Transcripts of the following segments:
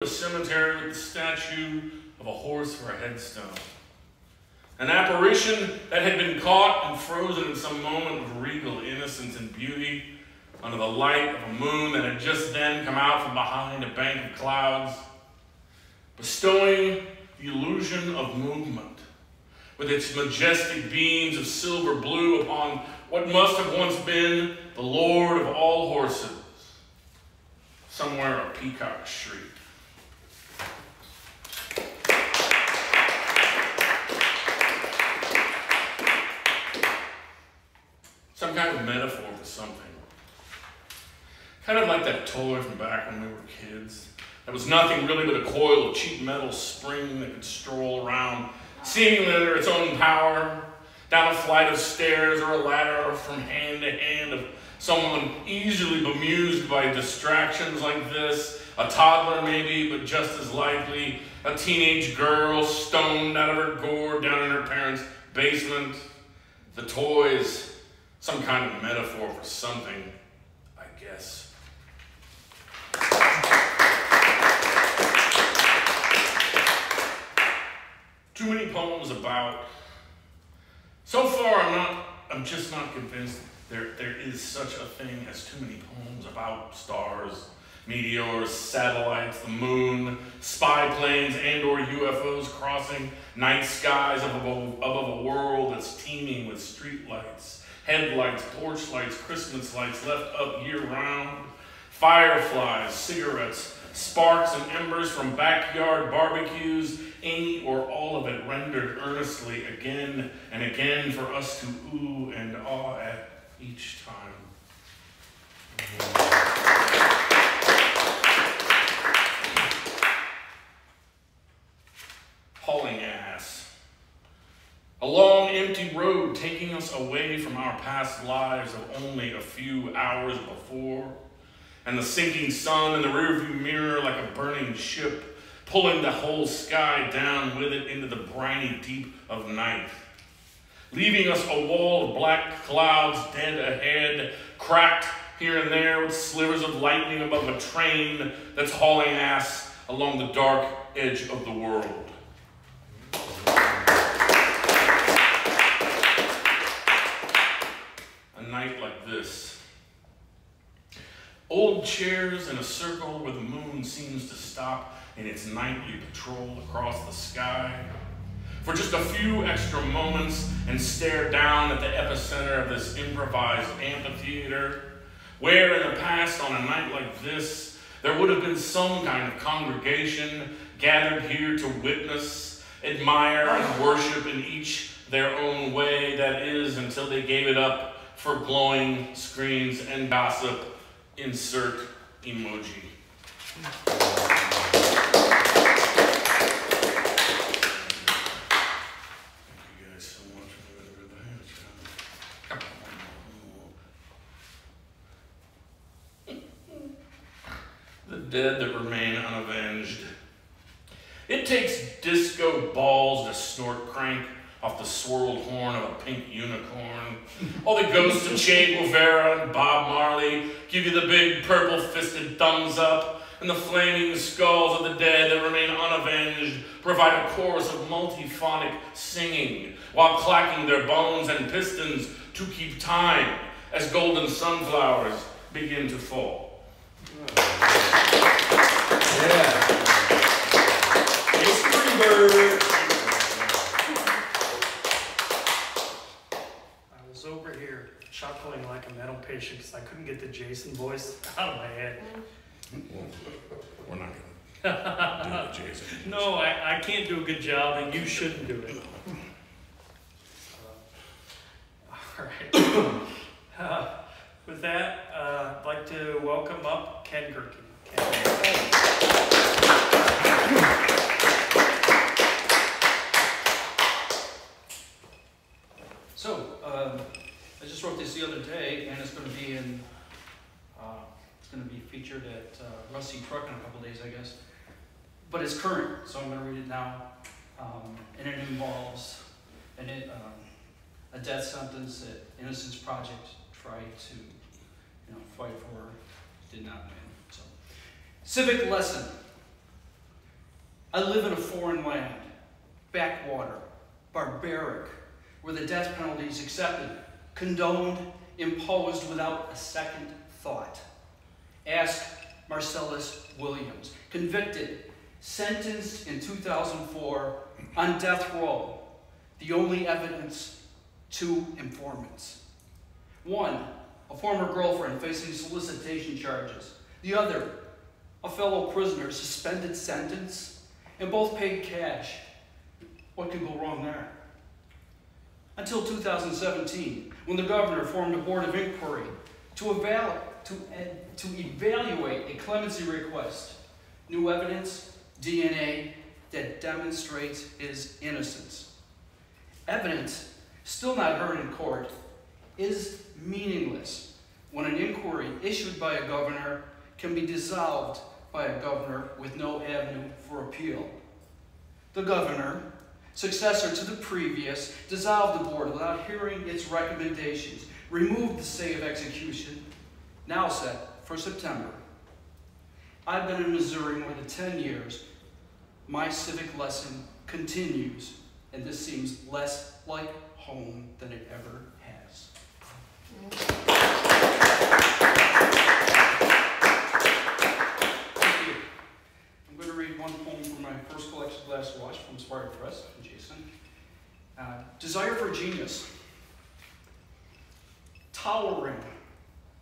A cemetery with the statue of a horse for a headstone. An apparition that had been caught and frozen in some moment of regal innocence and beauty under the light of a moon that had just then come out from behind a bank of clouds, bestowing the illusion of movement with its majestic beams of silver blue upon what must have once been the Lord of all horses, somewhere up Peacock Street. Some kind of metaphor for something. Kind of like that toy from back when we were kids. That was nothing really but a coil of cheap metal spring that could stroll around, seemingly under its own power, down a flight of stairs or a ladder from hand to hand of someone easily bemused by distractions like this, a toddler maybe, but just as likely, a teenage girl stoned out of her gourd down in her parents' basement. The toys, some kind of metaphor for something, I guess. Too many poems about. So far, I'm just not convinced there is such a thing as too many poems about stars, meteors, satellites, the moon, spy planes, and/or UFOs crossing night skies above a world that's teeming with street lights, headlights, porch lights, Christmas lights left up year-round, fireflies, cigarettes, sparks and embers from backyard barbecues, any or all of it rendered earnestly again and again for us to ooh and awe at each time. Hauling ass. A long, empty road taking us away from our past lives of only a few hours before, and the sinking sun in the rearview mirror like a burning ship, pulling the whole sky down with it into the briny deep of night, leaving us a wall of black clouds dead ahead, cracked here and there with slivers of lightning above a train that's hauling ass along the dark edge of the world. A night like this. Old chairs in a circle where the moon seems to stop in its nightly patrol across the sky for just a few extra moments and stare down at the epicenter of this improvised amphitheater, where in the past on a night like this, there would have been some kind of congregation gathered here to witness, admire, and worship in each their own way, that is, until they gave it up for glowing screens and gossip. Insert emoji. Thank you guys so much for the dead that remain unavenged. It takes disco balls to snort crank off the swirled horn of a pink unicorn. All the ghosts of Che Guevara and Bob Marley give you the big purple-fisted thumbs up, and the flaming skulls of the dead that remain unavenged provide a chorus of multiphonic singing while clacking their bones and pistons to keep time as golden sunflowers begin to fall. Yeah. It's pretty bird. Over here chuckling like a mental patient because I couldn't get the Jason voice out of my head. We're not going to do the Jason. No, I can't do a good job, and you shouldn't do it. All right. With that, I'd like to welcome up Ken Gerke. So, I just wrote this the other day, and it's going to be in. It's going to be featured at Rusty Truck in a couple days, I guess. But it's current, so I'm going to read it now. And it involves a death sentence that Innocence Project tried to, fight for, did not win. So, civic lesson: I live in a foreign land, backwater, barbaric, where the death penalty is accepted, condoned, imposed without a second thought. Ask Marcellus Williams, convicted, sentenced in 2004 on death row, the only evidence, 2 informants. One, a former girlfriend facing solicitation charges. The other, a fellow prisoner, suspended sentence, and both paid cash. What could go wrong there? Until 2017, when the governor formed a board of inquiry to evaluate a clemency request. New evidence, DNA, that demonstrates his innocence. Evidence, still not heard in court, is meaningless when an inquiry issued by a governor can be dissolved by a governor with no avenue for appeal. The governor, successor to the previous, dissolved the board without hearing its recommendations, removed the stay of execution, now set for September. I've been in Missouri more than 10 years. My civic lesson continues, and this seems less like home than it ever has. Thank you. I'm going to read one poem from my first collection, Glass Wash, from Inspired Press, Jason. Desire for Genius. Towering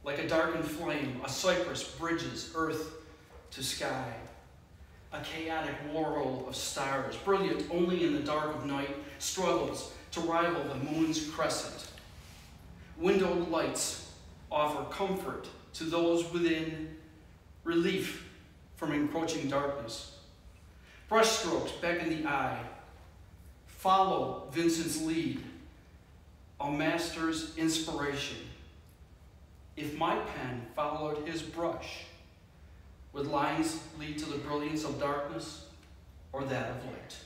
like a darkened flame, a cypress bridges earth to sky. A chaotic whorl of stars, brilliant only in the dark of night, struggles to rival the moon's crescent. Windowed lights offer comfort to those within, relief from encroaching darkness. Brushstrokes beckon the eye. Follow Vincent's lead, a master's inspiration. If my pen followed his brush, would lines lead to the brilliance of darkness or that of light?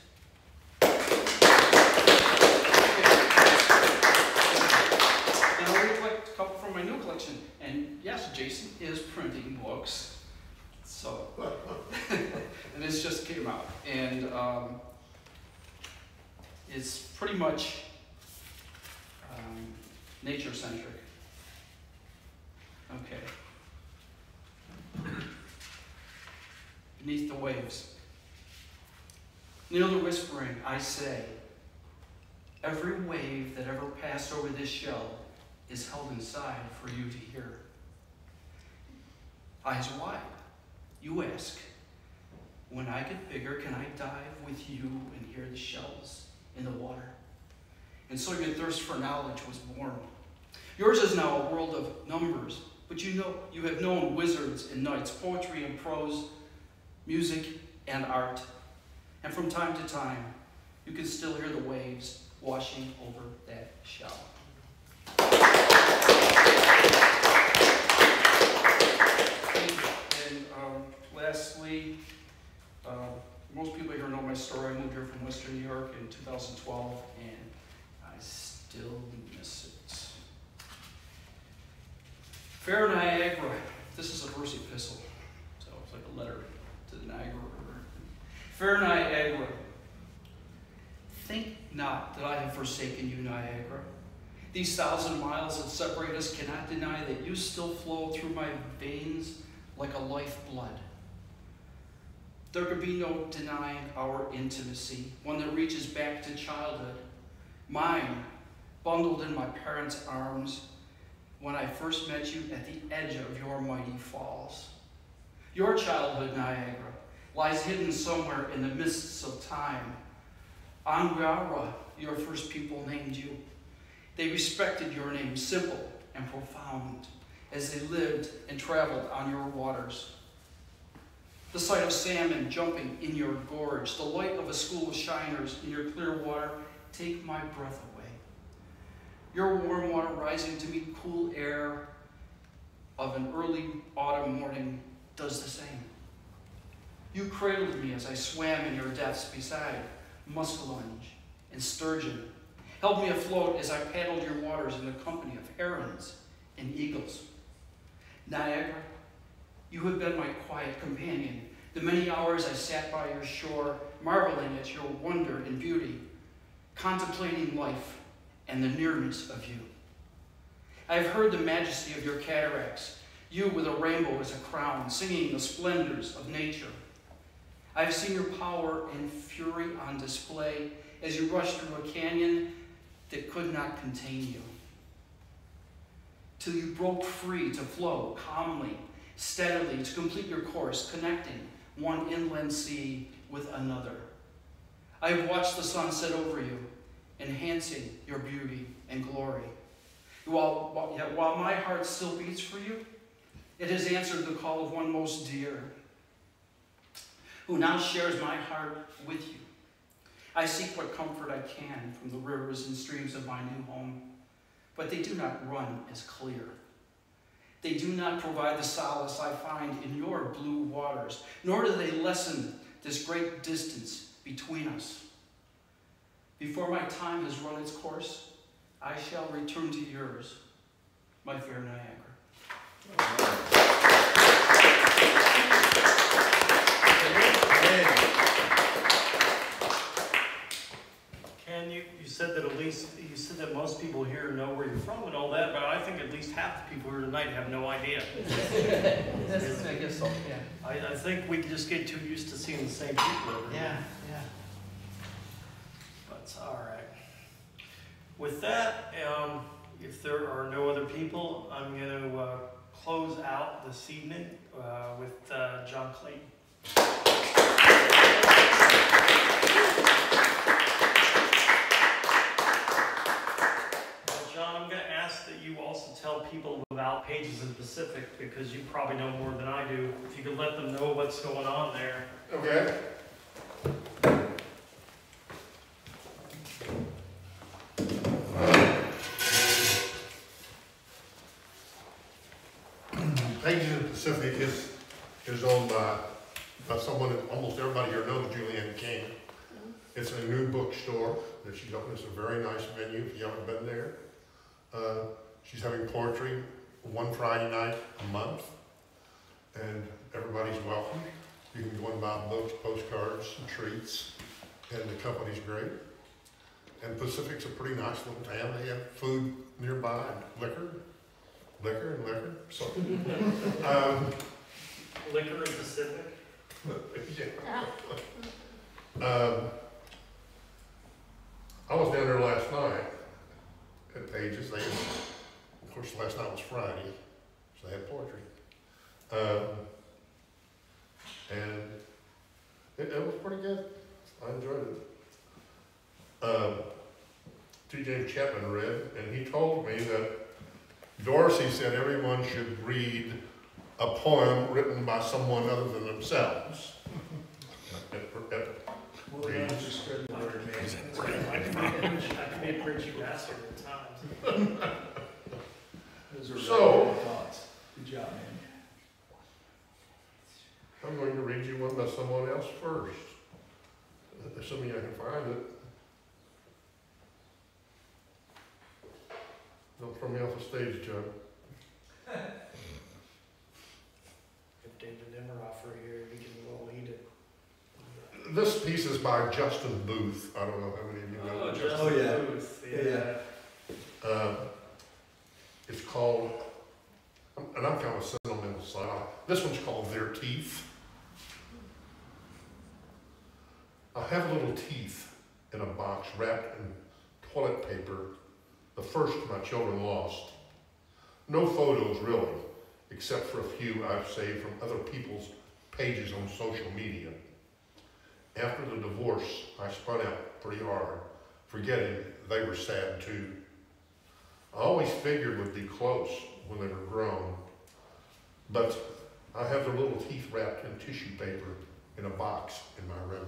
Now I'll read a couple from my new collection. And yes, Jason is printing books. So, and this just came out. And it's pretty much nature-centric. Okay. Beneath the waves. Near the whispering, I say, every wave that ever passed over this shell is held inside for you to hear. Eyes wide, you ask, when I get bigger, can I dive with you and hear the shells in the water? And so your thirst for knowledge was born. Yours is now a world of numbers, but you have known wizards and knights, poetry and prose, music and art. And from time to time, you can still hear the waves washing over that shell. And lastly, most people here know my story. I moved here from Western New York in 2012, and I still miss it. Fair Niagara. This is a verse epistle, so it's like a letter to the Niagara River. Fair Niagara, think not that I have forsaken you, Niagara. These 1,000 miles that separate us cannot deny that you still flow through my veins like a lifeblood. There could be no denying our intimacy, one that reaches back to childhood. Mine, bundled in my parents' arms, when I first met you at the edge of your mighty falls. Your childhood, Niagara, lies hidden somewhere in the mists of time. Angara, your first people named you. They respected your name, simple and profound, as they lived and traveled on your waters. The sight of salmon jumping in your gorge, the light of a school of shiners in your clear water, take my breath away. Your warm water rising to meet cool air of an early autumn morning does the same. You cradled me as I swam in your depths beside muskellunge and sturgeon, held me afloat as I paddled your waters in the company of herons and eagles. Niagara, you have been my quiet companion, The many hours I sat by your shore, marveling at your wonder and beauty, contemplating life and the nearness of you. I have heard the majesty of your cataracts, you with a rainbow as a crown, singing the splendors of nature. I have seen your power and fury on display as you rushed through a canyon that could not contain you, till you broke free to flow calmly, steadily, to complete your course, connecting one inland sea with another. I have watched the sun set over you, enhancing your beauty and glory. While my heart still beats for you, it has answered the call of one most dear, who now shares my heart with you. I seek what comfort I can from the rivers and streams of my new home, but they do not run as clear. They do not provide the solace I find in your blue waters, nor do they lessen this great distance between us. Before my time has run its course, I shall return to yours, my fair Niagara. Ken, you said that you said that most people here know where you're from and all that, but I think at least half the people here tonight have no idea. I guess so, yeah. I think we just get too used to seeing the same people every day. Yeah. But all right. With that, if there are no other people, I'm going to close out this evening with John Clayton. John, I'm going to ask that you also tell people about Pages in Pacific, because you probably know more than I do. If you could let them know what's going on there. Okay. Pages in the Pacific is owned by someone that almost everybody here knows, Julianne King. It's a new bookstore that she's opened. It's a very nice venue if you haven't been there. She's having poetry one Friday night a month, and everybody's welcome. You can go and buy books, postcards, and treats, and the company's great. And Pacific's a pretty nice little town. They have food nearby, and liquor. So, Liquor in Pacific? yeah. I was down there last night at Pages. They had, of course, last night was Friday, so they had poetry. And it was pretty good. I enjoyed it. T. James Chapman read, and he told me that Dorsey said everyone should read a poem written by someone other than themselves. Well, just spread the word, man. I can be a preachy bastard at times. Those are So- really good thoughts. Good job, man. I'm going to read you one by someone else first, assuming I can find it. Don't throw me off the stage, John. If David Demeroff were here, we can well eat it. This piece is by Justin Booth. I don't know how many of you know. Oh, yeah. Booth, Yeah. It's called, and I'm kind of a sentimental side. This one's called Their Teeth. I have little teeth in a box wrapped in toilet paper, the first my children lost. No photos really, except for a few I've saved from other people's pages on social media. After the divorce, I spun out pretty hard, forgetting they were sad too. I always figured we'd be close when they were grown, but I have their little teeth wrapped in tissue paper in a box in my room.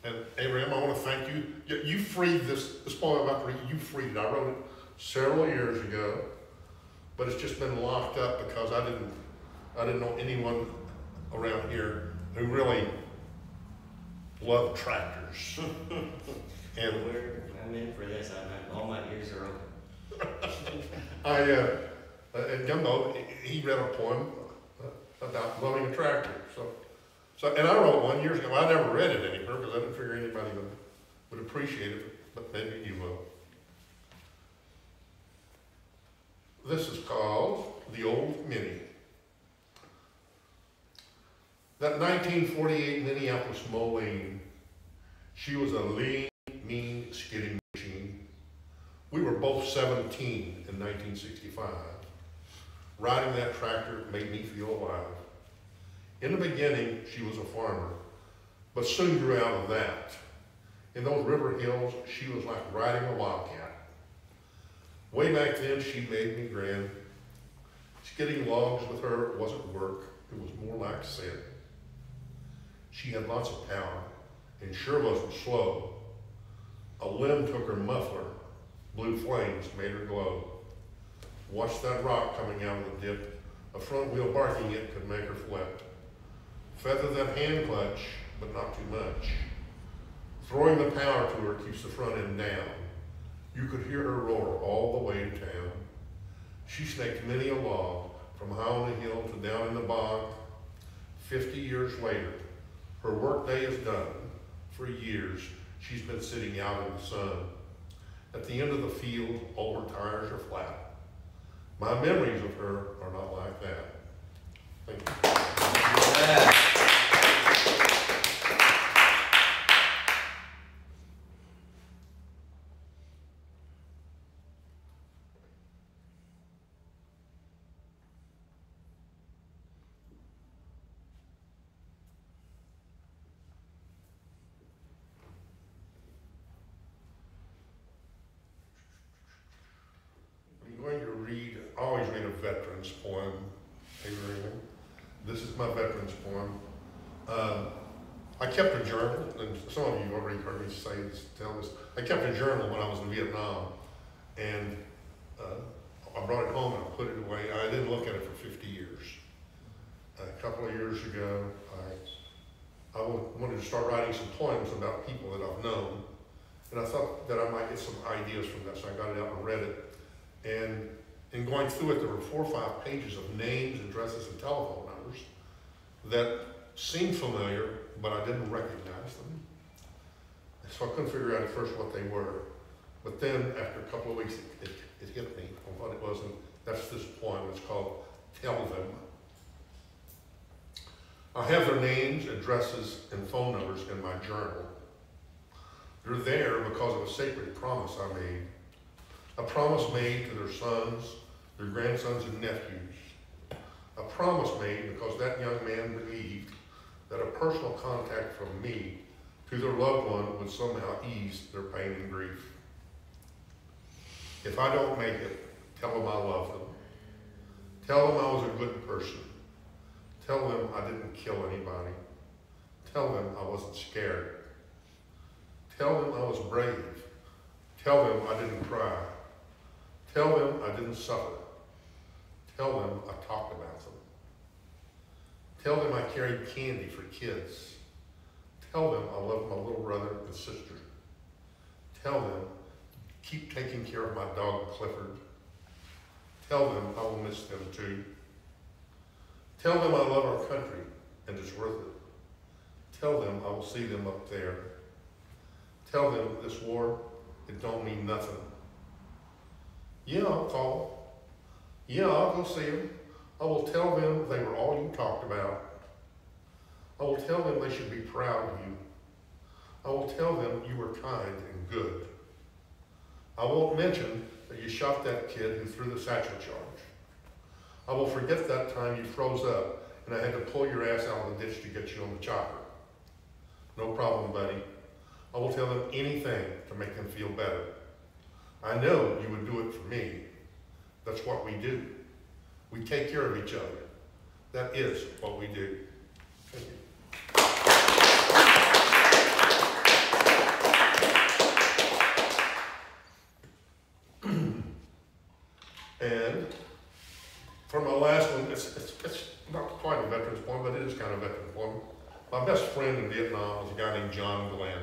And Abraham, I want to thank you. You freed this poem I'm about to read. You freed it. I wrote it several years ago, but it's just been locked up because I didn't know anyone around here who really loved tractors. And I'm in for this. All my ears are open. And Gumbo, he read a poem about loving a tractor. And I wrote one years ago. I never read it anywhere because I didn't figure anybody would appreciate it, but maybe you will. This is called The Old Minnie. That 1948 Minneapolis Moline, she was a lean, mean, skidding machine. We were both 17 in 1965. Riding that tractor made me feel alive. In the beginning, she was a farmer, but soon grew out of that. In those river hills, she was like riding a wildcat. Way back then, she made me grin. Skidding logs with her wasn't work, it was more like sin. She had lots of power, and sure wasn't slow. A limb took her muffler, blue flames made her glow. Watch that rock coming out of the dip, a front wheel barking it could make her flip. Feather that hand clutch, but not too much. Throwing the power to her keeps the front end down. You could hear her roar all the way to town. She snaked many a log, from high on the hill to down in the bog. 50 years later, her workday is done. For years, she's been sitting out in the sun. At the end of the field, all her tires are flat. My memories of her are not like that. Thank you. Yeah. I'm going to always read a veteran's poem. This is my veteran's poem. I kept a journal, and some of you already heard me tell this. I kept a journal when I was in Vietnam, and I brought it home and I put it away. I didn't look at it for 50 years. A couple of years ago, I wanted to start writing some poems about people that I've known, and I thought that I might get some ideas from that, so I got it out and read it. And in going through it, there were 4 or 5 pages of names, addresses, and telephone numbers that seemed familiar, but I didn't recognize them. So I couldn't figure out at first what they were. But then, after a couple of weeks, it hit me on what it was, and that's this poem. It's called Tell Them. I have their names, addresses, and phone numbers in my journal. They're there because of a sacred promise I made. A promise made to their sons, their grandsons, and nephews. A promise made because that young man believed that a personal contact from me to their loved one would somehow ease their pain and grief. If I don't make it, tell them I love them. Tell them I was a good person. Tell them I didn't kill anybody. Tell them I wasn't scared. Tell them I was brave. Tell them I didn't cry. Tell them I didn't suffer. Tell them I talked about them. Tell them I carried candy for kids. Tell them I love my little brother and sister. Tell them, keep taking care of my dog Clifford. Tell them I will miss them too. Tell them I love our country and it's worth it. Tell them I will see them up there. Tell them this war, it don't mean nothing. Yeah, I'll call. Yeah, I'll go see them. I will tell them they were all you talked about. I will tell them they should be proud of you. I will tell them you were kind and good. I won't mention that you shot that kid who threw the satchel charge. I will forget that time you froze up and I had to pull your ass out of the ditch to get you on the chopper. No problem, buddy. I will tell them anything to make them feel better. I know you would do it for me. That's what we do. We take care of each other. That is what we do. Thank you. And for my last one, it's not quite a veteran's poem, but it is kind of a veteran's poem. My best friend in Vietnam was a guy named John Glenn.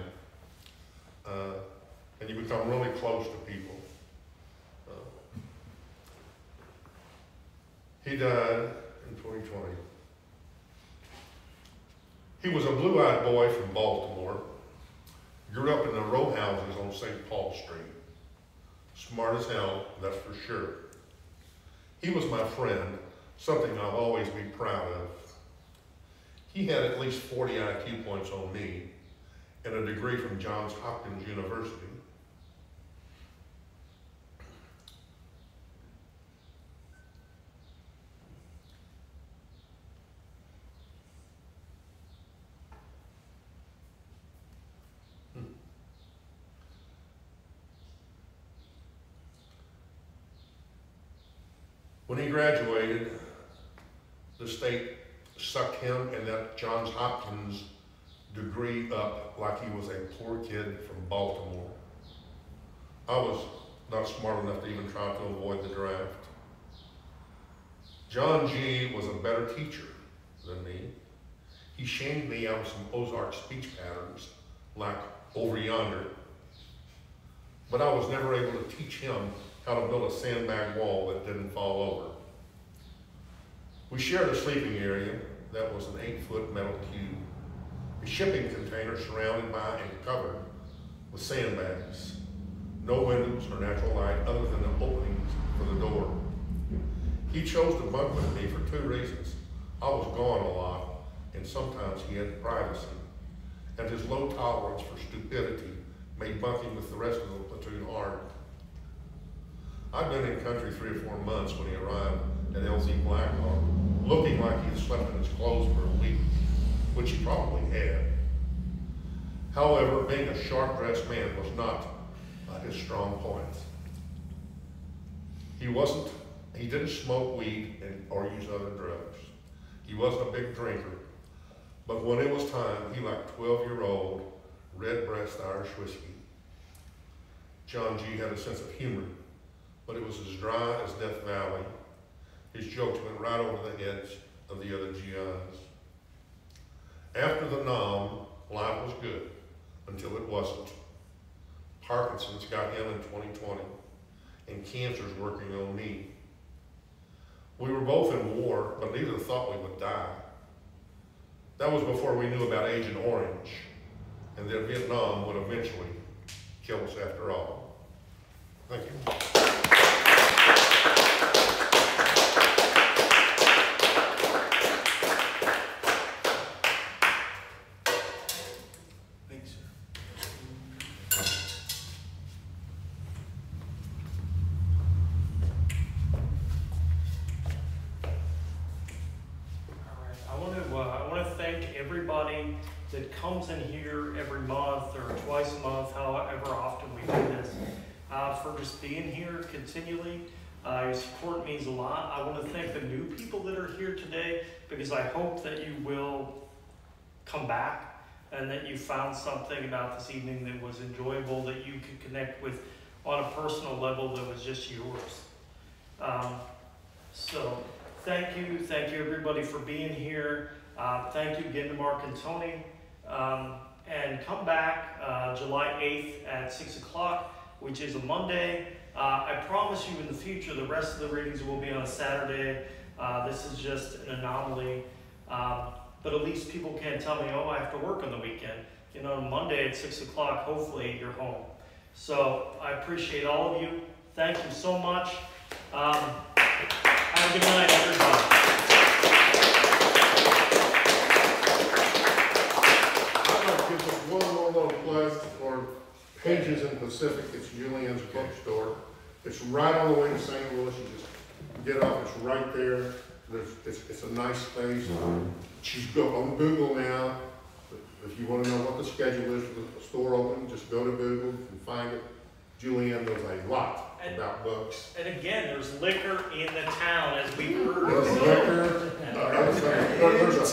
And you become really close to people. He died in 2020. He was a blue-eyed boy from Baltimore. Grew up in the row houses on St. Paul Street. Smart as hell, that's for sure. He was my friend, something I'll always be proud of. He had at least 40 IQ points on me and a degree from Johns Hopkins University. When he graduated, the state sucked him and that Johns Hopkins degree up like he was a poor kid from Baltimore. I was not smart enough to even try to avoid the draft. John G. was a better teacher than me. He shamed me out of some Ozark speech patterns, like over yonder. But I was never able to teach him how to build a sandbag wall that didn't fall over. We shared a sleeping area that was an 8-foot metal cube, a shipping container surrounded by and covered with sandbags. No windows or natural light other than the openings for the door. He chose to bunk with me for 2 reasons. I was gone a lot, and sometimes he had privacy, and his low tolerance for stupidity made bunking with the rest of the platoon hard. I'd been in country 3 or 4 months when he arrived at LZ Blackhawk, looking like he had slept in his clothes for a week, which he probably had. However, being a sharp-dressed man was not his strong point. He didn't smoke weed or use other drugs. He wasn't a big drinker, but when it was time, he liked 12-year-old red-breast Irish whiskey. John G. had a sense of humor, but it was as dry as Death Valley. His jokes went right over the heads of the other GIs. After the NOM, life was good, until it wasn't. Parkinson's got him in 2020, and cancer's working on me. We were both in war, but neither thought we would die. That was before we knew about Agent Orange, and that Vietnam would eventually kill us after all. Thank you. Everybody that comes in here every month or twice a month, however often we do this, for just being here continually. Your support means a lot. I want to thank the new people that are here today, because I hope that you will come back and that you found something about this evening that was enjoyable, that you could connect with on a personal level that was just yours. So thank you everybody for being here. Thank you again to Mark and Tony. And come back July 8th at 6 o'clock, which is a Monday. I promise you in the future, the rest of the readings will be on a Saturday. This is just an anomaly. But at least people can't tell me, oh, I have to work on the weekend. You know, Monday at 6 o'clock, hopefully you're home. So I appreciate all of you. Thank you so much. Have a good night, everybody. Just one more little plug for Pages in Pacific. It's Julian's bookstore. It's right on the way to St. Louis. You just get off. It's right there. It's a nice space. Just go on Google now. If you want to know what the schedule is for the store open, just go to Google and find it. Julian knows a lot about books. And again, there's liquor in the town, as we heard. There's liquor. There's a